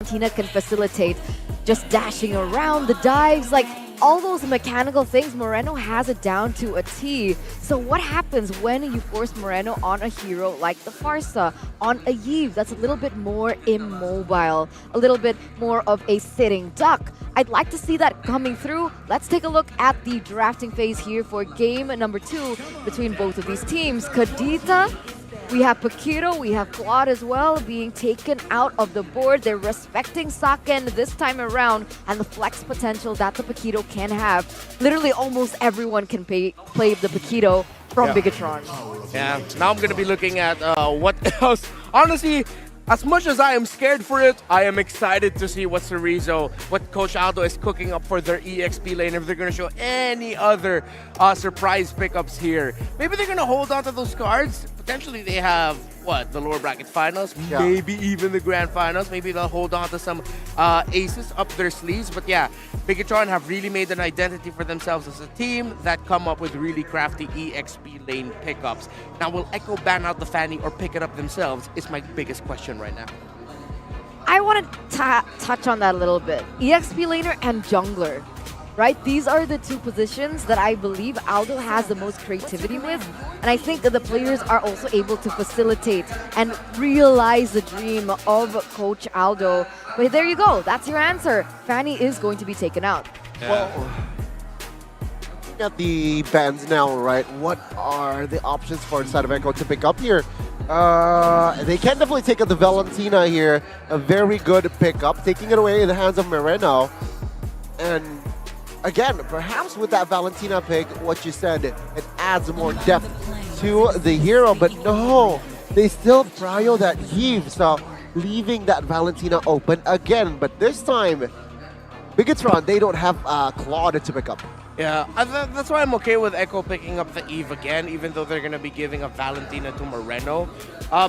Valentina can facilitate just dashing around, the dives, like all those mechanical things, Moreno has it down to a T. So what happens when you force Moreno on a hero like the Farsa, on a Yves that's a little bit more immobile, a little bit more of a sitting duck? I'd like to see that coming through. Let's take a look at the drafting phase here for game number 2 between both of these teams. Kadita, we have Paquito, we have Claude as well being taken out of the board. They're respecting Saken this time around and the flex potential that the Paquito can have. Literally almost everyone can play the Paquito from Bigotron. Yeah, now I'm going to be looking at what else. Honestly, as much as I am scared for it, I am excited to see what Cerezo, what Coach Aldo is cooking up for their EXP lane, if they're going to show any other surprise pickups here. Maybe they're going to hold on to those cards. Potentially they have, what, the lower bracket finals, maybe even the grand finals. Maybe they'll hold on to some aces up their sleeves. But yeah, Bigotron have really made an identity for themselves as a team that come up with really crafty EXP lane pickups. Now, will Echo ban out the Fanny or pick it up themselves is my biggest question right now. I want to touch on that a little bit. EXP laner and jungler, right? These are the two positions that I believe Aldo has the most creativity with. And I think that the players are also able to facilitate and realize the dream of Coach Aldo. But there you go. That's your answer. Fanny is going to be taken out. Yeah. Well, looking at the bans now, right? What are the options for inside of Echo to pick up here? They can definitely take up the Valentina here. A very good pickup, taking it away in the hands of Moreno. And again, perhaps with that Valentina pick, what you said, it adds more depth to the hero. But no, they still prio that Yves, so leaving that Valentina open again. But this time, Bigotron, they don't have Claude to pick up. Yeah, that's why I'm okay with Echo picking up the Eve again, even though they're going to be giving a Valentina to Moreno.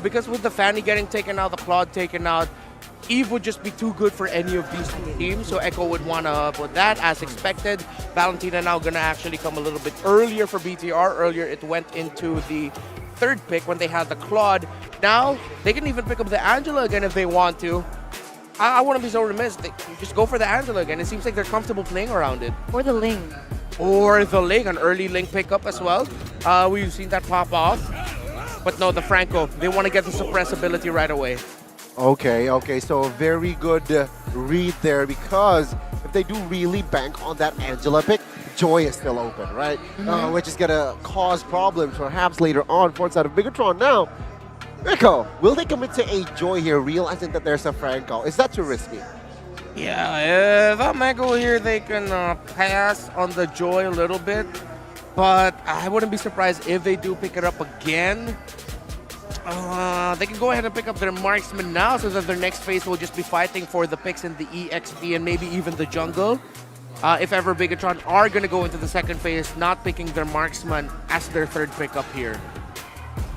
Because with the Fanny getting taken out, the Claude taken out, Eve would just be too good for any of these two teams, so Echo would want to put that as expected. Valentina now going to actually come a little bit earlier for BTR. Earlier it went into the third pick when they had the Claude. Now they can even pick up the Angela again if they want to. I wouldn't be so remiss. They just go for the Angela again. It seems like they're comfortable playing around it. Or the Ling. Or the Ling, an early Ling pickup as well. We've seen that pop off. But no, the Franco, they want to get the suppress ability right away. Okay, so a very good read there, because if they do really bank on that Angela pick, Joy is still open, right? Which is going to cause problems perhaps later on for inside of Bigotron. Now, Echo, will they commit to a Joy here, realizing that there's a Franco? Is that too risky? Yeah, if I'm Echo here, they can pass on the Joy a little bit. But I wouldn't be surprised if they do pick it up again. They can go ahead and pick up their marksman now, so that their next phase will just be fighting for the picks in the EXP and maybe even the jungle. If ever Bigotron are going to go into the second phase, not picking their marksman as their third pickup here.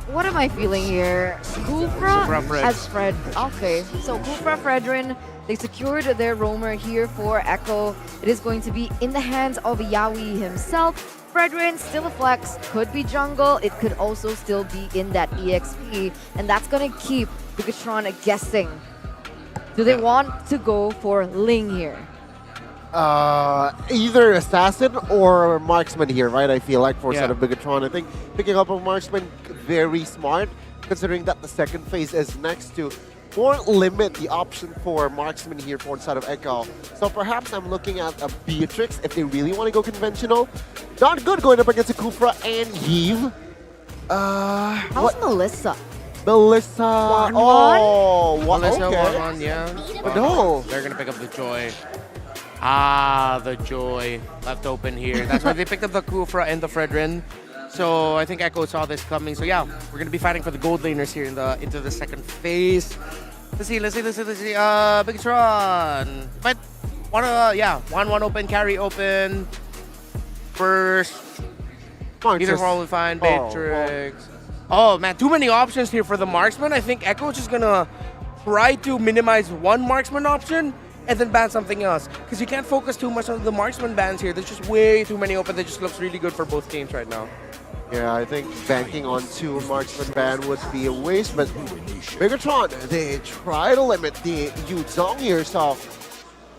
What am I feeling here? Kufra as Fred. Okay, so Kufra, Fredrin, they secured their roamer here for Echo. It is going to be in the hands of Yawi himself. Fredrin, still a flex, could be jungle, it could also still be in that EXP, and that's going to keep Bigotron guessing. Do they want to go for Ling here? Either Assassin or Marksman here, right? I feel like for side of Bigotron. I think picking up a Marksman, very smart, considering that the second phase is next to or limit the option for Marksman here for inside of Echo. So perhaps I'm looking at a Beatrix if they really want to go conventional. Not good going up against a Kufra and Yves. How's Melissa? Melissa. Melissa, okay. yeah. But no. They're going to pick up the Joy. The Joy left open here. That's why they picked up the Kufra and the Fredrin. So I think Echo saw this coming. So yeah, we're going to be fighting for the gold laners here into the second phase. Let's see. Bigotron. But, 1-1 open, carry open. First. Either one will find Beatrix. Oh man, too many options here for the marksman. I think Echo is just going to try to minimize one marksman option and then ban something else. Because you can't focus too much on the marksman bans here. There's just way too many open. That just looks really good for both teams right now. Yeah, I think banking on 2 marksman ban would be a waste, but Bigotron, they try to limit the Yuzong here, so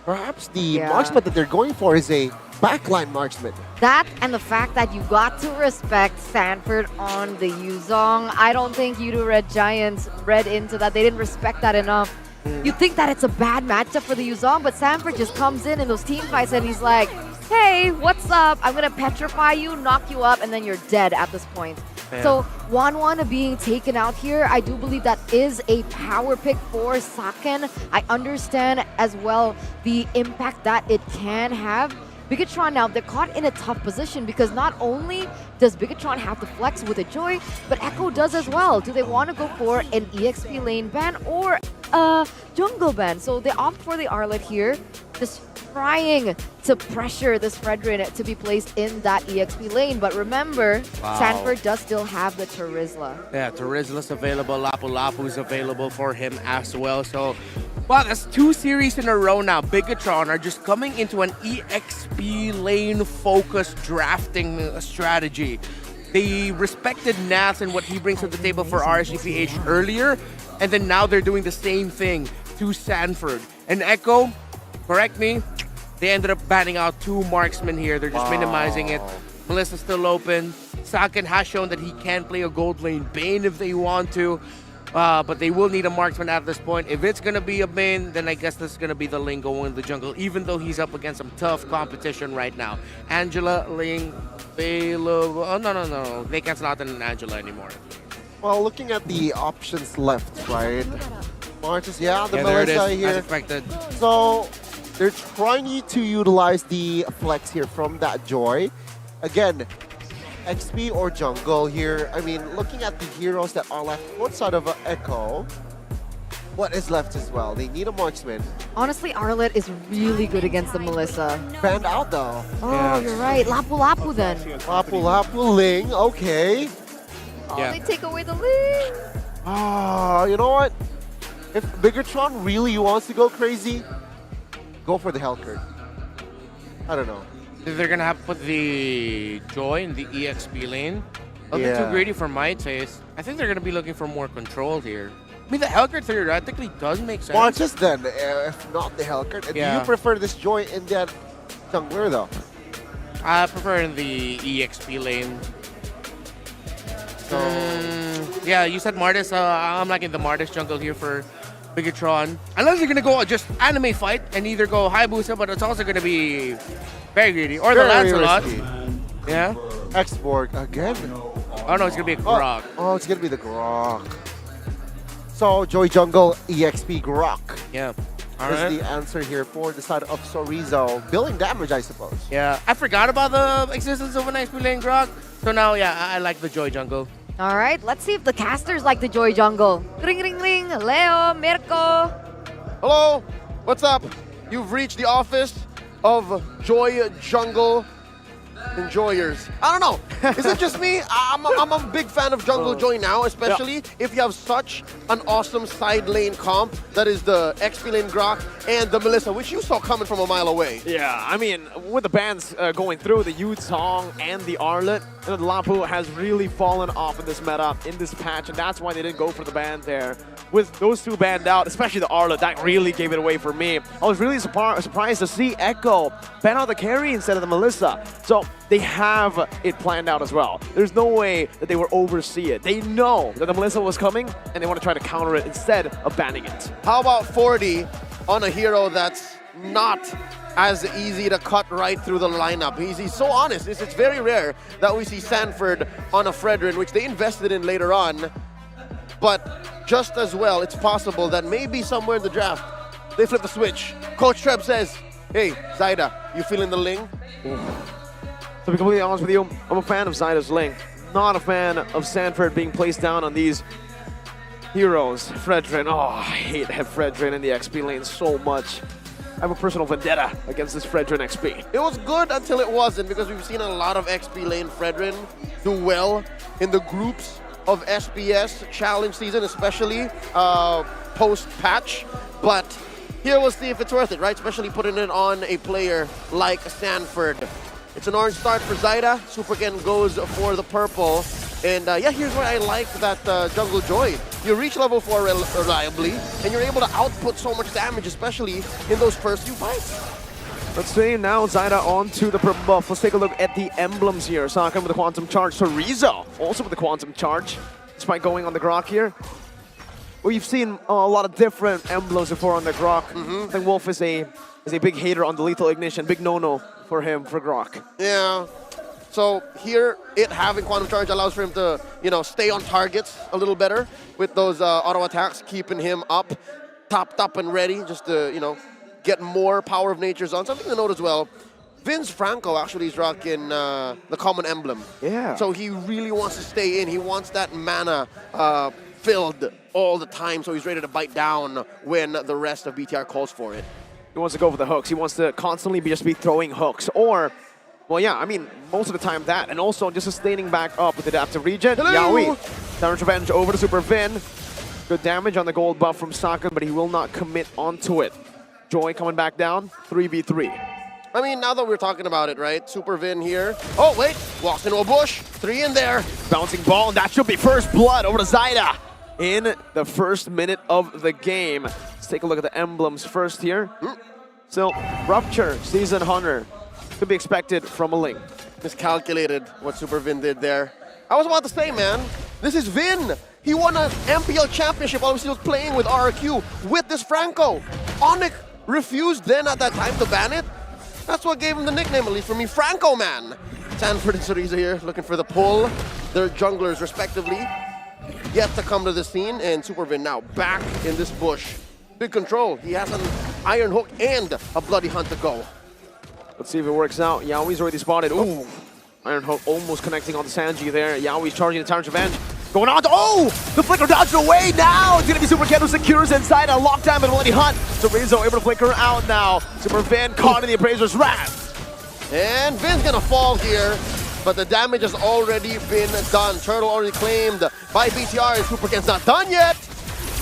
perhaps the marksman that they're going for is a backline marksman. That and the fact that you got to respect Sanford on the Yuzong. I don't think you two Red Giants read into that. They didn't respect that enough. You think that it's a bad matchup for the Yuzong, but Sanford just comes in those team fights and he's like, hey, what's up? I'm going to petrify you, knock you up, and then you're dead at this point. Yeah. So Wanwana being taken out here, I do believe that is a power pick for Saken. I understand as well the impact that it can have. Bigotron now, they're caught in a tough position because not only does Bigotron have to flex with a Joy, but Echo does as well. Do they want to go for an EXP lane ban or a jungle ban? So they opt for the Arlet here, just trying to pressure this Fredrin to be placed in that EXP lane. But remember, Sanford does still have the Terizla. Yeah, Terizla's available, Lapu Lapu's available for him as well. So, wow, that's 2 series in a row now. Bigotron are just coming into an EXP lane focused drafting strategy. They respected Nats and what he brings to the table for RSGPH earlier, and then now they're doing the same thing to Sanford. And Echo, correct me, they ended up banning out 2 marksmen here. They're just minimizing it. Melissa's still open. Saken has shown that he can play a gold lane Bane if they want to. But they will need a marksman at this point. If it's going to be a Bane, then I guess this is going to be the Ling going in the jungle, even though he's up against some tough competition right now. Angela, Ling, available. Oh, no. They can't slot in Angela anymore. Well, looking at the options left, right? Martis, the there Melissa it is, here. as expected. So they're trying to utilize the flex here from that Joy. Again, XP or jungle here. I mean, looking at the heroes that are left outside of Echo, what is left as well? They need a marksman. Honestly, Arlet is really good against the Melissa. Banned out though. Oh, you're right. Lapu Lapu then. Lapu Lapu Ling, okay. They take away the Ling. You know what? If Bigotron really wants to go crazy, go for the Hellcurt. I don't know. They're going to have to put the Joy in the EXP lane. A bit too greedy for my taste. I think they're going to be looking for more control here. I mean, the Hellcurt theoretically does make sense. Watch us then, if not the Hellcurt. Do you prefer this Joy in that jungler though? I prefer in the EXP lane. So, yeah, you said Martis. I'm liking the Martis jungle here for Bigotron. Unless you're going to go just anime fight and either go Hayabusa, but it's also going to be very greedy. Or the Lancelot. Yeah. X-Borg again. Oh, no, it's going to be a Grok. Oh, it's going to be the Grok. So, Joy Jungle, EXP Grok. Yeah. Is the answer here for the side of Sorizo. Billing damage, I suppose. Yeah. I forgot about the existence of an XP lane Grok. So now, I like the Joy jungle. All right, let's see if the casters like the Joy jungle. Ring, ring, ring. Leo, Mirko. Hello, what's up? You've reached the office of Joy Jungle enjoyers. I don't know. Is it just me? I'm a big fan of Jungle Joy now, especially if you have such an awesome side lane comp that is the XP lane Grok and the Melissa, which you saw coming from a mile away. Yeah, I mean, with the bans going through, the Yuzong and the Arlet, the Lapu has really fallen off in this meta, in this patch, and that's why they didn't go for the ban there. With those 2 banned out, especially the Arlet, that really gave it away for me. I was really surprised to see Echo ban out the carry instead of the Melissa. So they have it planned out as well. There's no way that they will oversee it. They know that the Melissa was coming, and they want to try to counter it instead of banning it. How about 40 on a hero that's not as easy to cut right through the lineup? He's so honest. It's very rare that we see Sanford on a Fredrin, which they invested in later on. But just as well, it's possible that maybe somewhere in the draft, they flip the switch. Coach Treb says, hey, Zaida, you feeling the Ling? To be completely honest with you, I'm a fan of Zaida's Ling. Not a fan of Sanford being placed down on these heroes. Fredrin, I hate Fredrin in the XP lane so much. I have a personal vendetta against this Fredrin XP. It was good until it wasn't, because we've seen a lot of XP lane Fredrin do well in the groups of SPS challenge season, especially post-patch. But here we'll see if it's worth it, right? Especially putting it on a player like Sanford. It's an orange start for Zyda. Superken goes for the purple. And yeah, here's why I like that Jungle Joy. You reach level 4 reliably, and you're able to output so much damage, especially in those first few fights. Let's see now Zyda on to the purple buff. Let's take a look at the emblems here. Sakan with the Quantum Charge. Torizo also with the Quantum Charge. Despite going on the Grok here. We've seen a lot of different emblems before on the Grok. I think Wolf is a big hater on the Lethal Ignition. Big no-no for him, for Grok. Yeah. So here, it having Quantum Charge allows for him to, stay on targets a little better with those auto attacks, keeping him up, topped up and ready, just to, get more Power of Natures on. Something to note as well, Vince Franco actually is rocking the common emblem. Yeah. So he really wants to stay in. He wants that mana filled all the time, so he's ready to bite down when the rest of BTR calls for it. He wants to go for the hooks. He wants to constantly be throwing hooks. Or, well, yeah, I mean, most of the time that. And also just sustaining back up with Adaptive Regen. Yaoi. Damage Revenge over to Super Vin. Good damage on the gold buff from Sakan, but he will not commit onto it. Joy coming back down, 3v3. I mean, now that we're talking about it, right? Super Vin here. Oh, wait. Walks into a bush. 3 in there. Bouncing ball, and that should be first blood over to Zyda in the first minute of the game. Let's take a look at the emblems first here. So, Rupture, Season Hunter, could be expected from a Ling. Miscalculated what Super Vin did there. I was about to say, man, this is Vin. He won an MPL championship while he was playing with RRQ with this Franco. Onyx refused then at that time to ban it. That's what gave him the nickname, at least for me, Franco Man. Sanford and Torizo here looking for the pull. Their junglers, respectively, yet to come to the scene. And Super Vin now back in this bush. Big control. He has an Iron Hook and a Bloody Hunt to go. Let's see if it works out. Yaoi's already spotted. Ooh, Iron Hook almost connecting on the Sanji there. Yaoi's charging the Tyrant's Revenge. Going on to, the flicker dodged away now. It's going to be Super Ken who secures inside a lockdown with a Bloody Hunt. So Rizzo able to flicker out now. Super Vin caught in the Appraiser's wrath. And Vin's going to fall here, but the damage has already been done. Turtle already claimed by BTR, and Super Ken's not done yet.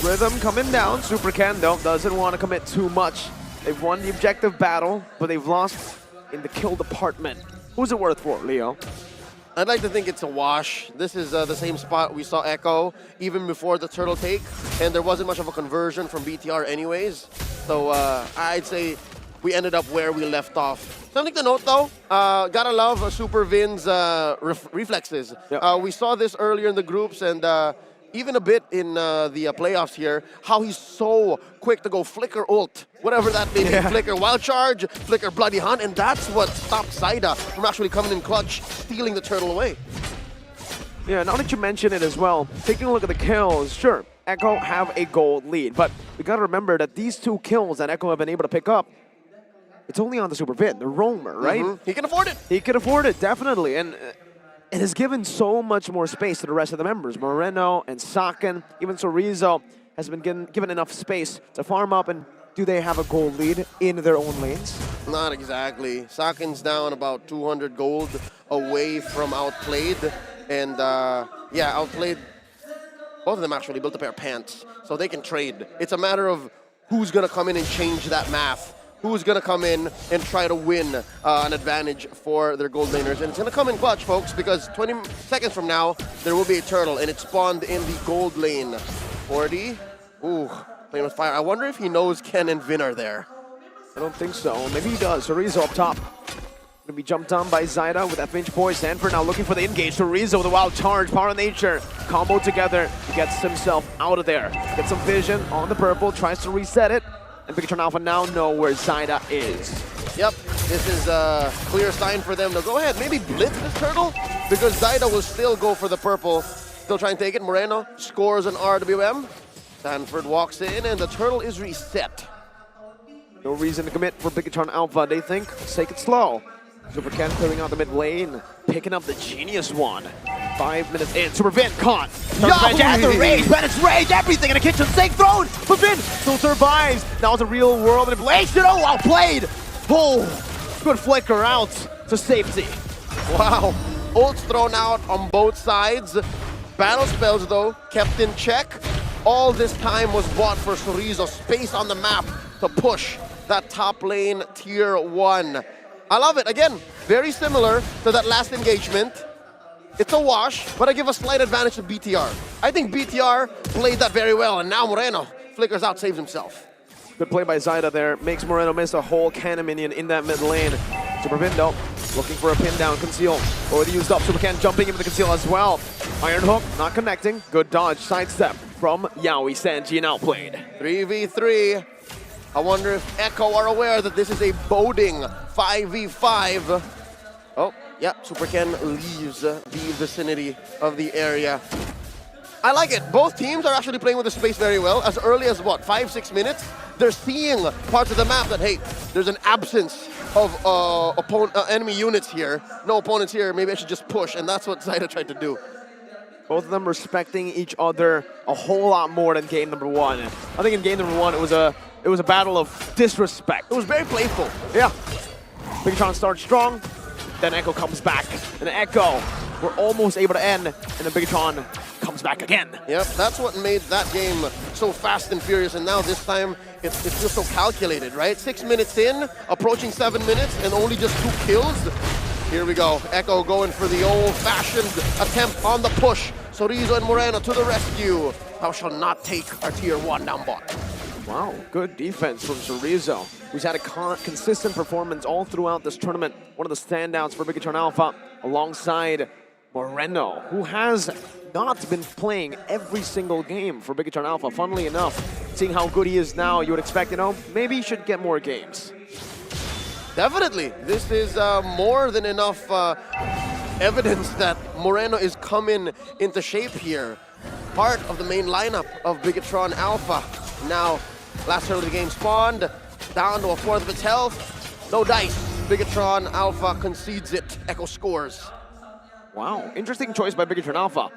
Rhythm coming down. Super Ken, though, doesn't want to commit too much. They've won the objective battle, but they've lost in the kill department. Who's it worth for, Leo? I'd like to think it's a wash. This is the same spot we saw Echo even before the turtle take, and there wasn't much of a conversion from BTR anyways. So I'd say we ended up where we left off. Something to note though, gotta love Super Vin's reflexes. Yep. We saw this earlier in the groups and even a bit in the playoffs here, how he's so quick to go flicker ult, whatever that may be, flicker wild charge, flicker bloody hunt, and that's what stopped Zyda from actually coming in clutch, stealing the turtle away. Yeah, now that you mention it as well, taking a look at the kills, sure, Echo have a gold lead, but we gotta remember that these 2 kills that Echo have been able to pick up, it's only on the Super Vin, the roamer, right? He can afford it. He can afford it, definitely, and it has given so much more space to the rest of the members. Moreno and Sakan, even Torizo has been given enough space to farm up, and do they have a gold lead in their own lanes? Not exactly. Sakin's down about 200 gold away from outplayed, and yeah, outplayed. Both of them actually built a pair of pants, so they can trade. It's a matter of who's gonna come in and change that math. Who's going to come in and try to win an advantage for their gold laners. And it's going to come in clutch, folks, because 20 seconds from now, there will be a turtle, and it spawned in the gold lane. 40. Ooh, playing with fire. I wonder if he knows Ken and Vin are there. I don't think so. Maybe he does. Torizo up top. Gonna be jumped on by Zyda with that Finch Boy. Sanford now looking for the engage. Torizo with a wild charge. Power of Nature. Combo together. He gets himself out of there. Gets some vision on the purple. Tries to reset it. And Bigotron Alpha now know where Zyda is. Yep, this is a clear sign for them to go ahead, maybe blitz this turtle, because Zyda will still go for the purple. Still trying to take it. Moreno scores an RWM. Sanford walks in, and the turtle is reset. No reason to commit for Bigotron Alpha. They think, let's take it slow. Super Ken clearing out the mid lane, picking up the Genius one. 5 minutes in, Super Vin caught. Revenge at the rage, Bennett's rage, everything in the kitchen sink thrown, but Vin still survives. Now it's a real world manipulation. Oh, well played. Oh, good flicker out to safety. Wow, ults thrown out on both sides. Battle spells though, kept in check. All this time was bought for Torizo, space on the map to push that top lane tier 1. I love it. Again, very similar to that last engagement. It's a wash, but I give a slight advantage to BTR. I think BTR played that very well, and now Moreno flickers out, saves himself. Good play by Zaida there. Makes Moreno miss a whole cannon minion in that mid lane. Super Vindo looking for a pin down. Conceal. Already used up. Super Ken jumping into the conceal as well. Iron Hook not connecting. Good dodge. Sidestep from Yaoi, Sanji, and outplayed. 3v3. I wonder if Echo are aware that this is a boding 5v5. Oh, yeah, Super Ken leaves the vicinity of the area. I like it. Both teams are actually playing with the space very well. As early as, what, 5-6 minutes? They're seeing parts of the map that, hey, there's an absence of enemy units here. No opponents here. Maybe I should just push, and that's what Zaida tried to do. Both of them respecting each other a whole lot more than game number one. I think in game number one, it was a battle of disrespect. It was very playful. Yeah. Bigotron starts strong, then Echo comes back. And Echo, we're almost able to end, and then Bigotron comes back again. Yep, that's what made that game so fast and furious, and now this time it's just so calculated, right? 6 minutes in, approaching 7 minutes, and only just 2 kills. Here we go, Echo going for the old-fashioned attempt on the push. Sorizo and Moreno to the rescue. Thou shall not take our tier 1 down bot. Wow, good defense from Sorizo, who's had a consistent performance all throughout this tournament. One of the standouts for Bigotron Alpha, alongside Moreno, who has not been playing every single game for Bigotron Alpha. Funnily enough, seeing how good he is now, you would expect, maybe he should get more games. Definitely. This is more than enough evidence that Moreno is coming into shape here. Part of the main lineup of Bigotron Alpha. Now, last turn of the game spawned, down to a fourth of its health. No dice. Bigotron Alpha concedes it. Echo scores. Wow, interesting choice by Bigotron Alpha.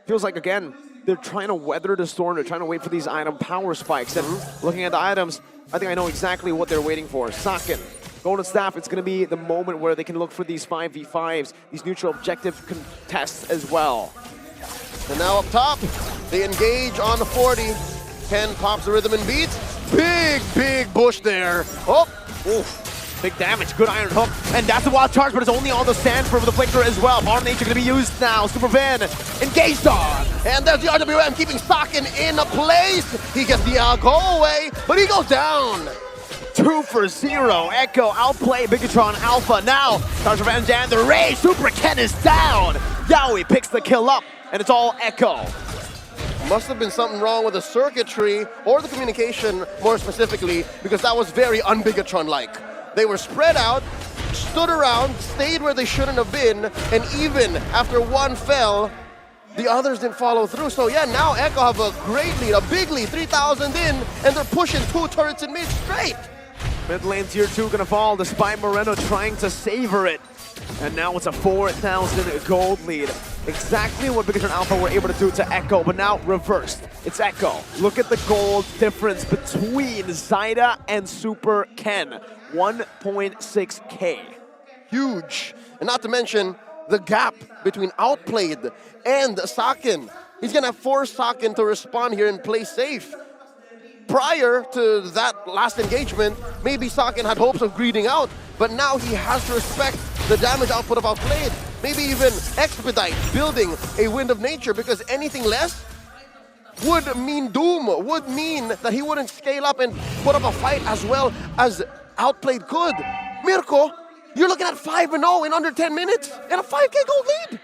Feels like, again, they're trying to weather the storm. They're trying to wait for these item power spikes. And looking at the items, I think I know exactly what they're waiting for. Sakin, Golden Staff, it's going to be the moment where they can look for these 5v5s, these neutral objective contests as well. And now up top, they engage on the 40. Ken pops the rhythm and beats. Big bush there. Oh, oof. Big damage, good Iron Hook, and that's the wild charge, but it's only on the Sanford with the Flicker as well. Bomb Nature gonna be used now. Super Van engaged on. And there's the RWM keeping Sakin in place. He gets the go away, but he goes down. 2 for 0. Echo outplay Bigotron Alpha. Now, Charge Revenge and the Rage. Super Ken is down. Yaoi picks the kill up, and it's all Echo. Must have been something wrong with the circuitry or the communication more specifically, because that was very un-Bigotron-like. They were spread out, stood around, stayed where they shouldn't have been, and even after one fell, the others didn't follow through. So yeah, now Echo have a great lead, a big lead, 3,000 in, and they're pushing 2 turrets in mid straight. Mid lane tier 2 gonna fall, despite Moreno trying to savor it. And now it's a 4,000 gold lead. Exactly what Bigotron Alpha were able to do to Echo, but now reversed. It's Echo. Look at the gold difference between Zaida and Super Ken. 1.6K. Huge. And not to mention the gap between Outplayed and Sakin. He's gonna force Sakin to respond here and play safe. Prior to that last engagement, maybe Sakin had hopes of greeding out, but now he has to respect the damage output of Outplayed. Maybe even expedite building a Wind of Nature, because anything less would mean doom, would mean that he wouldn't scale up and put up a fight as well as Outplayed could. Mirko, you're looking at 5-0 in under 10 minutes and a 5K gold lead.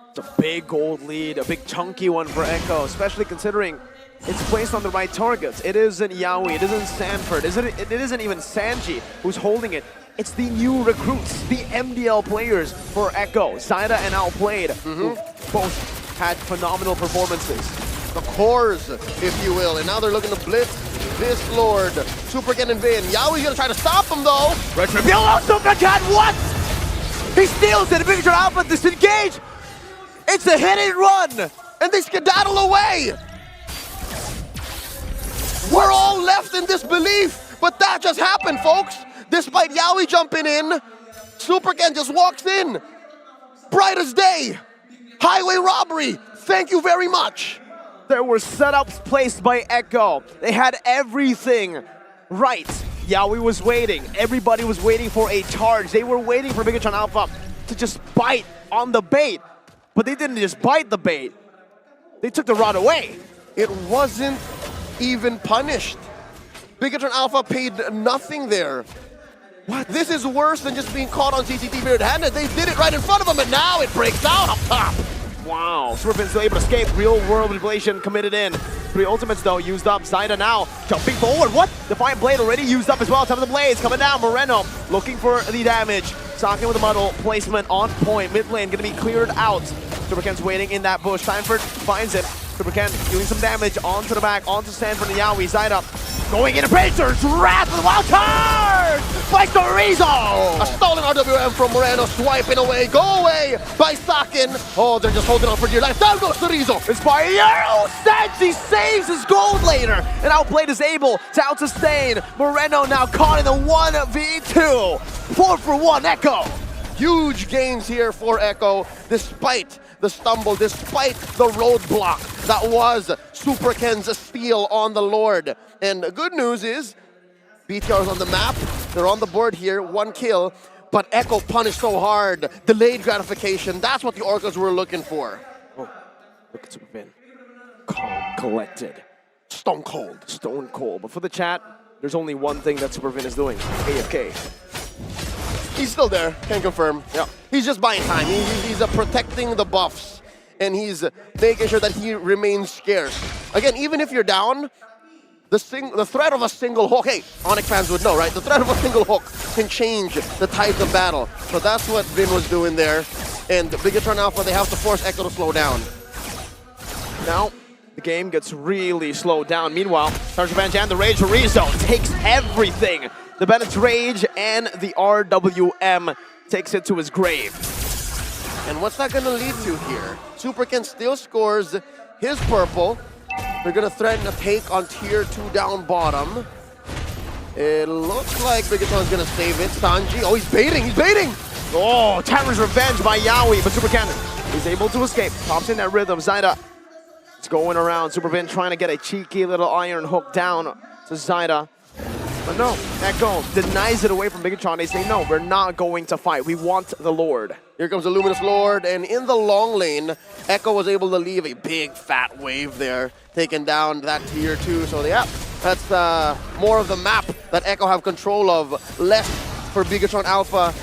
It's a big gold lead, a big chunky one for Echo, especially considering it's placed on the right targets. It isn't Yaoi, it isn't Sanford, it isn't even Sanji who's holding it. It's the new recruits, the MDL players for Echo, Zaida and Outplayed, who both had phenomenal performances. The cores, if you will, and now they're looking to blitz this Lord. Super Ken and Vin. Yaoi's gonna try to stop him though. Retribution, Super Ken, what? He steals it, Bigotron Alpha disengage. It's a hit and run. And they skedaddle away. We're all left in disbelief, but that just happened, folks. Despite Yaoi jumping in, Super Ken just walks in. Bright as day. Highway robbery. Thank you very much. There were setups placed by Echo. They had everything right. Yaoi was waiting. Everybody was waiting for a charge. They were waiting for Bigotron Alpha to just bite on the bait. But they didn't just bite the bait. They took the rod away. It wasn't even punished. Bigotron Alpha paid nothing there. What? This is worse than just being caught on CCTV red-handed. They did it right in front of them, and now it breaks out up top. Wow, Superfin still able to escape. Real world manipulation committed in. 3 ultimates though used up. Zyda now jumping forward. What? Defiant Blade already used up as well. Top of the blades coming down. Moreno looking for the damage. Socking with the muddle. Placement on point. Mid lane gonna be cleared out. Superken's waiting in that bush. Steinford finds it. Superken doing some damage onto the back, onto Stanford and Yaoi. Zyda going into Pacers. Wrath with the wild card by Chorizo. A stolen RWM from Moreno, swiping away. Go away by Sakin. Oh, they're just holding on for dear life. Down goes Chorizo. Inspired Euro Sanji saves his gold later. And Outplayed is able to out-sustain. Moreno now caught in the 1v2. 4 for 1, Echo. Huge gains here for Echo, despite the stumble, despite the roadblock that was Superken's steal on the Lord. And the good news is, BTR's on the map, they're on the board here, 1 kill, but Echo punished so hard, delayed gratification, that's what the Orcas were looking for. Oh, look at Superfin. Calm, collected. Stone cold. Stone cold. But for the chat, there's only one thing that Superfin is doing, AFK. He's still there, can confirm. Yeah. He's just buying time. He's protecting the buffs, and he's making sure that he remains scarce. Again, even if you're down, the threat of a single hook, hey, Onyx fans would know, right? The threat of a single hook can change the tides of battle. So that's what Vin was doing there. And Bigotron Alpha, they have to force Echo to slow down. Now, the game gets really slowed down. Meanwhile, Sergeant Van Jan, the Rage Chorizo takes everything. The Bennett's Rage and the RWM takes it to his grave. And what's that gonna lead to here? Superken still scores his purple. They're gonna threaten a take on tier 2 down bottom. It looks like Bigotron's gonna save it. Sanji, oh, he's baiting, he's baiting! Oh, Terror's Revenge by Yaoi, but Superken is able to escape. Pops in that rhythm. Zyda is going around. Superfin trying to get a cheeky little iron hook down to Zyda. But no, Echo denies it away from Bigotron. They say, no, we're not going to fight. We want the Lord. Here comes the Luminous Lord, and in the long lane, Echo was able to leave a big fat wave there, taking down that tier 2. So yeah, that's more of the map that Echo have control of. Less for Bigotron Alpha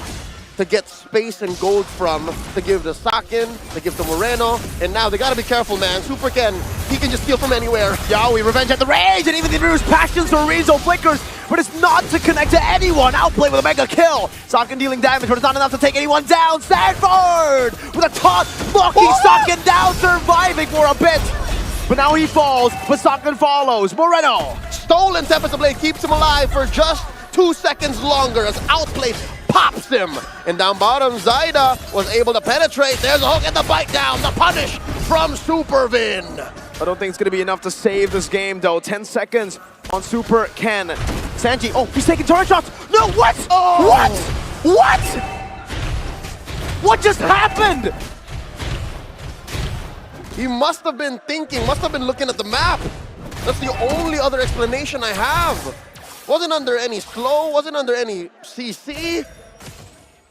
to get space and gold from, to give to Sakin, to give to Moreno, and now they gotta be careful, man. Superken, he can just steal from anywhere. Yaoi, Revenge at the Rage, and even the Bruce Passions for Rizzo flickers, but it's not to connect to anyone. Outplay with a mega kill. Sakin dealing damage, but it's not enough to take anyone down. Stanford with a taunt, blocking Sakin down, surviving for a bit. But now he falls, but Sakin follows. Moreno. Stolen Tempest Blade keeps him alive for just 2 seconds longer as Outplay pops him. And down bottom, Zyda was able to penetrate. There's a hook and the bite down, the punish from Supervin. I don't think it's going to be enough to save this game, though. 10 seconds on Super Ken. Sanji, oh, he's taking turret shots. No, what? Oh. What? What? What just happened? He must have been thinking, must have been looking at the map. That's the only other explanation I have. Wasn't under any slow, wasn't under any CC.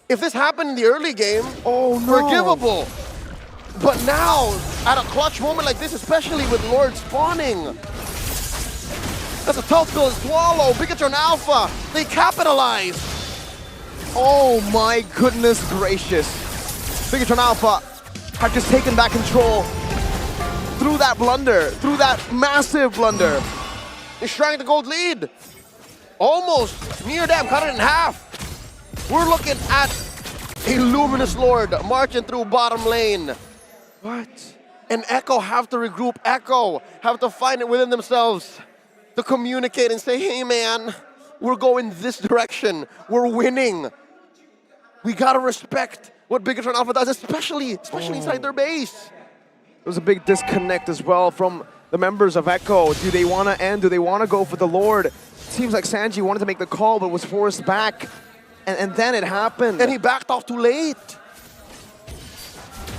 If this happened in the early game, oh no, forgivable. But now, at a clutch moment like this, especially with Lord spawning, that's a tough pill to swallow. Bigotron Alpha, they capitalize. Oh my goodness gracious. Bigotron Alpha have just taken back control through that blunder, through that massive blunder. They shrank the gold lead. Almost near them, cut it in half. We're looking at a Luminous Lord marching through bottom lane. What? And Echo have to regroup. Echo have to find it within themselves to communicate and say, hey man, we're going this direction. We're winning. We gotta respect what Bigotron Alpha does, especially inside their base. There was a big disconnect as well from the members of Echo. Do they want to end? Do they want to go for the Lord? Seems like Sanji wanted to make the call, but was forced back. And then it happened. And he backed off too late.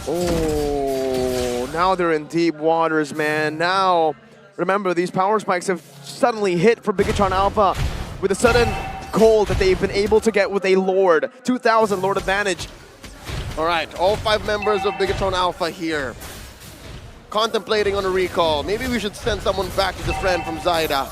Oh, now they're in deep waters, man. Now, remember, these power spikes have suddenly hit for Bigotron Alpha. with a sudden gold that they've been able to get with a Lord. 2,000 Lord advantage. All right, all 5 members of Bigotron Alpha here. Contemplating on a recall. Maybe we should send someone back to the friend from Zyda.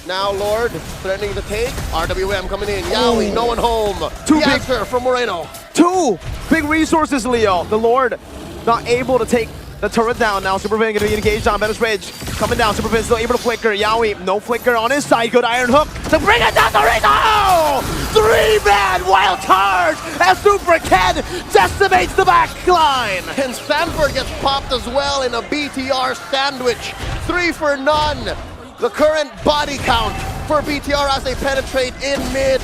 Now Lord threatening the take. RWM coming in. Yaoi, no one home. Too The big. answer from Moreno. 2 big resources, Leo. The Lord not able to take the turret down now. Superfin going to be engaged on Venice Ridge. Coming down. Superfin still able to flicker. Yaoi, no flicker on his side. Good Iron Hook to bring it down the ring. Oh! 3-man wild charge as Super Ken decimates the back line. And Stanford gets popped as well in a BTR sandwich. 3 for none. The current body count for BTR as they penetrate in mid.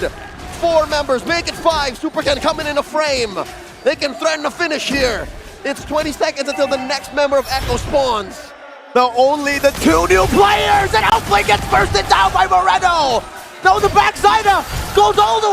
4 members, make it 5. Super Ken coming in a frame. They can threaten a finish here. It's 20 seconds until the next member of Echo spawns. Now only the 2 new players, and Outplay gets bursted down by Moreno. Now the backside goes all the